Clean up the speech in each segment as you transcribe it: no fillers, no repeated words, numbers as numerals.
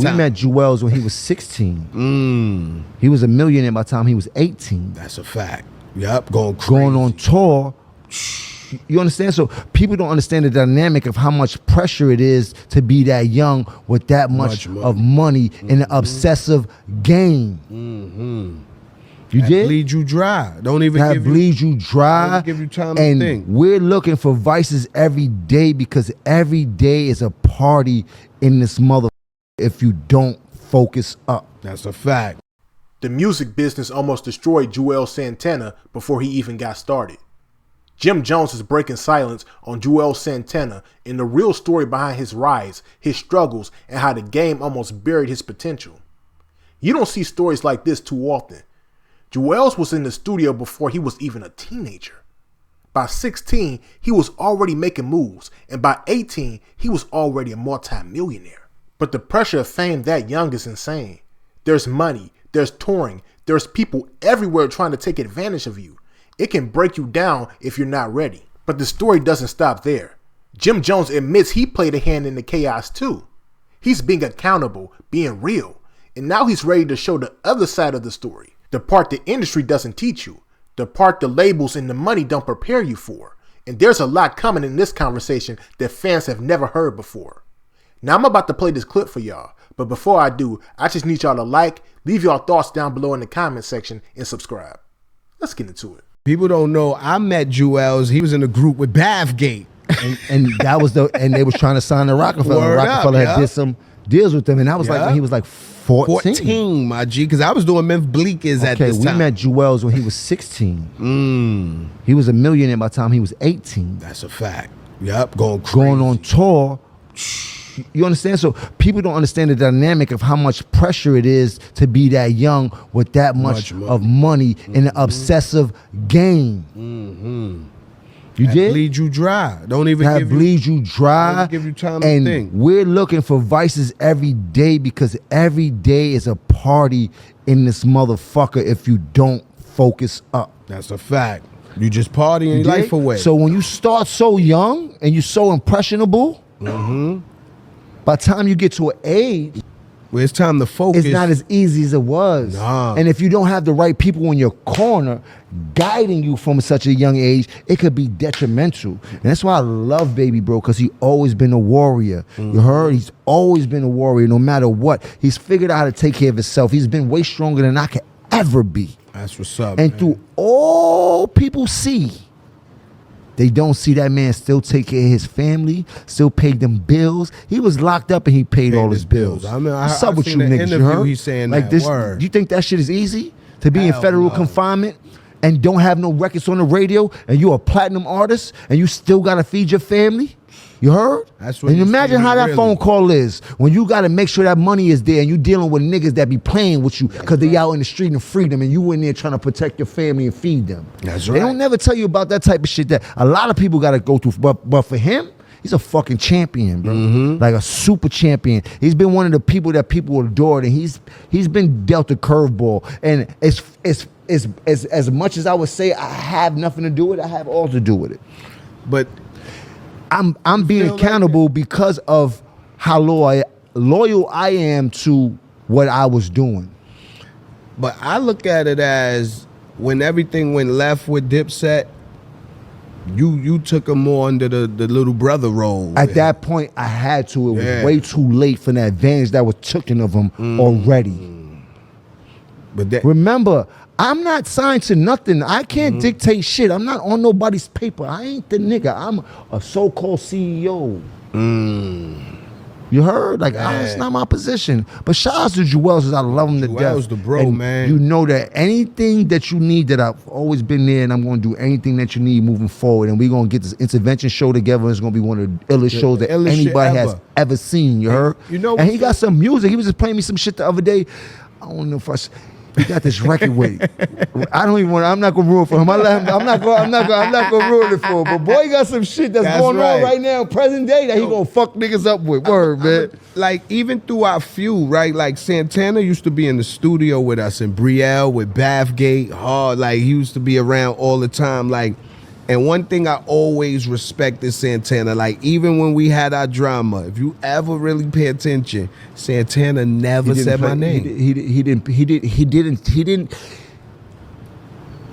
time? We met Juelz when he was 16. He was a millionaire by the time he was 18. That's a fact. Yep, going crazy. Going on tour. You understand? So people don't understand the dynamic of how much pressure it is to be that young with that much of money in an obsessive game. You that did? Bleed you dry. Don't even that give bleed you dry. Don't give you time and to think. We're looking for vices every day because every day is a party in this mother if you don't focus up. That's a fact. The music business almost destroyed Juelz Santana before he even got started. Jim Jones is breaking silence on Juelz Santana and the real story behind his rise, his struggles, and how the game almost buried his potential. You don't see stories like this too often. Juelz was in the studio before he was even a teenager. By 16, he was already making moves, and by 18, he was already a multi-millionaire. But the pressure of fame that young is insane. There's money, there's touring, there's people everywhere trying to take advantage of you. It can break you down if you're not ready. But the story doesn't stop there. Jim Jones admits he played a hand in the chaos too. He's being accountable, being real, and now he's ready to show the other side of the story. The part the industry doesn't teach you. The part the labels and the money don't prepare you for. And there's a lot coming in this conversation that fans have never heard before. Now I'm about to play this clip for y'all, but before I do, I just need y'all to like, leave y'all thoughts down below in the comment section, and subscribe. Let's get into it. People don't know I met Juelz. He was in a group with Bathgate. And that was and they was trying to sign to Rockefeller. Word Rockefeller up, had did some deals with them, and that was like when he was like 14. 14, my G, because I was doing Memphis Bleakers at this time. We met Juelz when he was 16. He was a millionaire by the time he was 18. That's a fact. Yep, going crazy. Going on tour. You understand? So people don't understand the dynamic of how much pressure it is to be that young with that much of money in an obsessive game. You that did? Bleed you dry. Don't even that give bleed you dry. Don't give you time and to think. We're looking for vices every day because every day is a party in this motherfucker if you don't focus up. That's a fact. You just partying your life away. So when you start so young and you're so impressionable, by the time you get to an age, well, it's time to focus. It's not as easy as it was. Nah. And if you don't have the right people in your corner guiding you from such a young age, it could be detrimental. And that's why I love Baby Bro, because he always been a warrior. You heard? He's always been a warrior no matter what. He's figured out how to take care of himself. He's been way stronger than I could ever be. That's what's up, And man. through all people see, they don't see that man still take care of his family, still paid them bills. He was locked up and he paid all his bills. I mean, What's up with you seen the niggas? You interview, heard? he's saying like that this, word. You think that shit is easy? To be in Hell federal no. confinement and don't have no records on the radio and you're a platinum artist and you still got to feed your family? You heard? That's what and he's imagine saying, how that really. phone call is when you got to make sure that money is there and you dealing with niggas that be playing with you because they out in the street and freedom and you in there trying to protect your family and feed them. That's They right. don't never tell you about that type of shit that a lot of people got to go through. But for him, he's a fucking champion, bro. Like a super champion. He's been one of the people that people adored, and he's been dealt a curveball. And as much as I would say I have nothing to do with it, I have all to do with it. But I'm being accountable because of how loyal I am to what I was doing. But I look at it as when everything went left with Dipset, you took him more under the little brother role. At that point, I had to. It was way too late for the advantage that was taken of him already. But that, Remember, I'm not signed to nothing. I can't dictate shit. I'm not on nobody's paper. I ain't the nigga. I'm a so-called CEO. You heard? Like, it's not my position. But shout out to Juelz, because I love him to death. Juelz the bro, And man. You know that anything that you need, that I've always been there, and I'm going to do anything that you need moving forward. And we're going to get this intervention show together. It's going to be one of the illest shows that illest shit anybody has ever. ever seen. You heard? You know and he what's got some music. He was just playing me some shit the other day. I don't know if he got this record with him. I don't even want. I'm not gonna ruin it for him. I'm not gonna ruin it for him. But boy, he got some shit that's going on right now, present day, that he gonna fuck niggas up with. Word, man. Like even through our feud, right? Like Santana used to be in the studio with us in Brielle with Bathgate, hard. Like he used to be around all the time. Like And one thing I always respected Santana, like even when we had our drama, if you ever really pay attention, Santana never said my name. He didn't.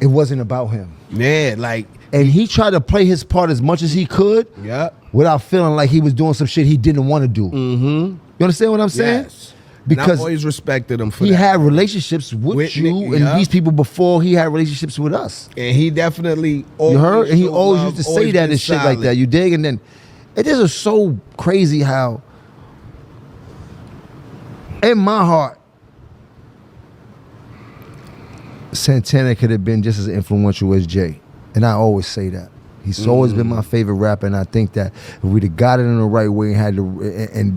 It wasn't about him. Yeah, like, And he tried to play his part as much as he could yeah, without feeling like he was doing some shit he didn't want to do. Mm-hmm. You understand what I'm saying? yes. Because and I always respected him for he that. had relationships with you Nick, and yeah. these people before he had relationships with us. And he definitely You heard? And he showed always love, used to say always that been and shit like solid. that. You dig? And then it is so crazy how in my heart Santana could have been just as influential as Jay. And I always say that. He's always been my favorite rapper, and I think that if we'd have got it in the right way and had to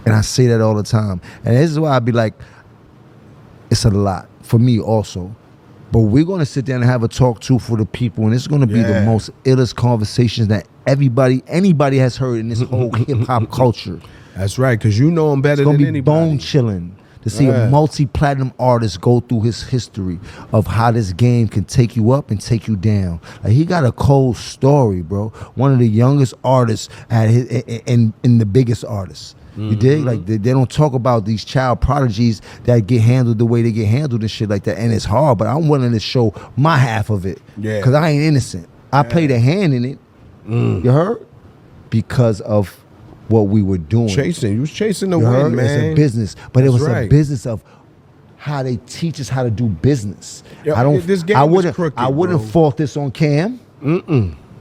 and I say that all the time. And this is why I'd be like, it's a lot for me also. But we're going to sit down and have a talk too for the people, and it's going to be the most illest conversations that anybody has heard in this whole hip-hop culture. That's right, because you know him better It's going than to be anybody. bone-chilling to see a multi-platinum artist go through his history of how this game can take you up and take you down. Like, he got a cold story, bro. One of the youngest artists at in the biggest artists. You dig? Like, they don't talk about these child prodigies that get handled the way they get handled and shit like that. And it's hard, but I'm willing to show my half of it. Yeah. Because I ain't innocent. I played a hand in it. You heard? Because of what we were doing. You was chasing the You win, heard? man. It's a business. But it That's was a right. business of how they teach us how to do business. Yo, this game is crooked, I wouldn't bro. fault this on Cam.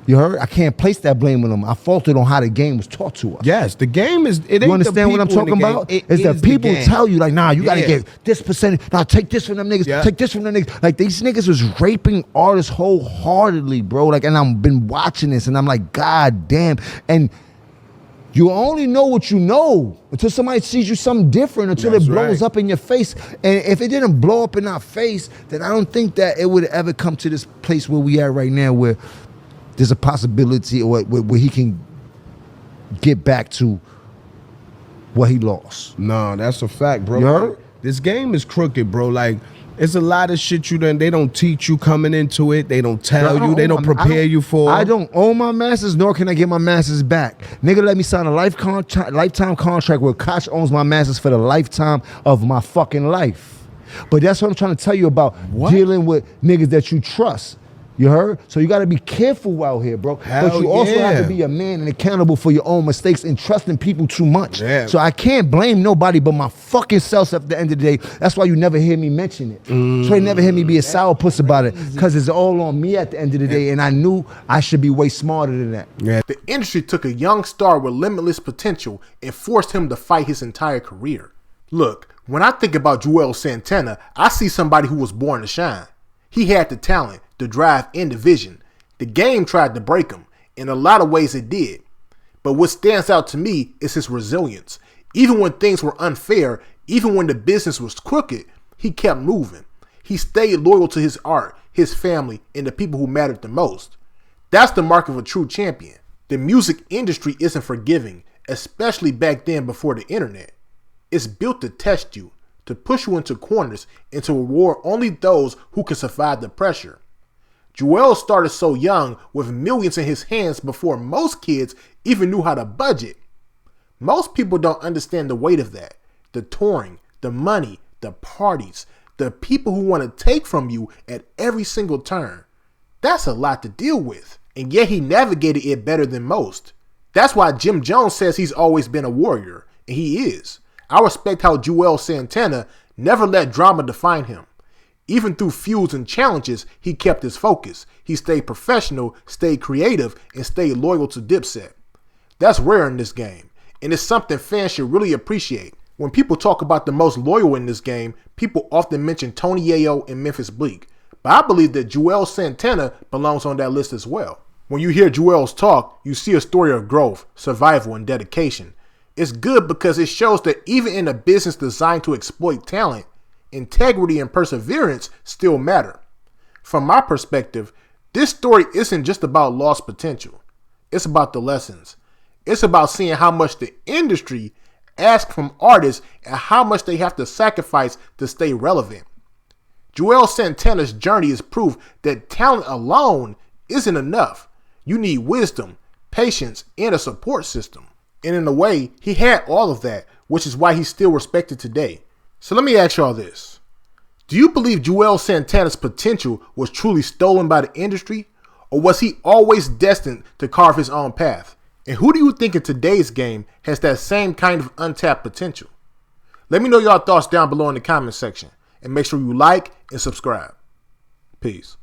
You heard? I can't place that blame on him. I faulted on how the game was taught to us. Yes, the game is. It ain't You understand the what I'm people in talking the game, about? it It's is the people game. tell you, like, nah, you gotta Yeah. get this percentage. Nah, take this from them niggas. Yeah. Take this from them niggas. Like, these niggas was raping artists wholeheartedly, bro. Like, and I've been watching this, and I'm like, God damn. And you only know what you know until somebody sees you something different, until That's it blows right. up in your face. And if it didn't blow up in our face, then I don't think that it would ever come to this place where we at right now, where there's a possibility or where he can get back to what he lost. No, that's a fact, bro. You heard? This game is crooked, bro. Like, it's a lot of shit they don't teach you coming into it. They don't tell you. They don't prepare you for. I don't own my masters, nor can I get my masters back. Nigga, let me sign a lifetime contract where Koch owns my masters for the lifetime of my fucking life. But that's what I'm trying to tell you about dealing with niggas that you trust. You heard? So you got to be careful out here, bro. But you also have to be a man and accountable for your own mistakes and trusting people too much. Yeah. So I can't blame nobody but my fucking self at the end of the day. That's why you never hear me mention it. So you never hear me be a sourpuss about it, because it's all on me at the end of the day, and I knew I should be way smarter than that. Yeah. The industry took a young star with limitless potential and forced him to fight his entire career. Look, when I think about Juelz Santana, I see somebody who was born to shine. He had the talent, the drive, and the vision. The game tried to break him. In a lot of ways it did. But what stands out to me is his resilience. Even when things were unfair, even when the business was crooked, he kept moving. He stayed loyal to his art, his family, and the people who mattered the most. That's the mark of a true champion. The music industry isn't forgiving, especially back then before the internet. It's built to test you, to push you into corners, and to reward only those who can survive the pressure. Juelz started so young with millions in his hands before most kids even knew how to budget. Most people don't understand the weight of that. The touring, the money, the parties, the people who want to take from you at every single turn. That's a lot to deal with, and yet he navigated it better than most. That's why Jim Jones says he's always been a warrior, and he is. I respect how Juelz Santana never let drama define him. Even through feuds and challenges, he kept his focus. He stayed professional, stayed creative, and stayed loyal to Dipset. That's rare in this game, and it's something fans should really appreciate. When people talk about the most loyal in this game, people often mention Tony Yayo and Memphis Bleek. But I believe that Juelz Santana belongs on that list as well. When you hear Juelz talk, you see a story of growth, survival, and dedication. It's good because it shows that even in a business designed to exploit talent, integrity and perseverance still matter. From my perspective, this story isn't just about lost potential. It's about the lessons. It's about seeing how much the industry asks from artists and how much they have to sacrifice to stay relevant. Juelz Santana's journey is proof that talent alone isn't enough. You need wisdom, patience, and a support system. And in a way, he had all of that, which is why he's still respected today. So let me ask y'all this. Do you believe Juelz Santana's potential was truly stolen by the industry? Or was he always destined to carve his own path? And who do you think in today's game has that same kind of untapped potential? Let me know your thoughts down below in the comment section. And make sure you like and subscribe. Peace.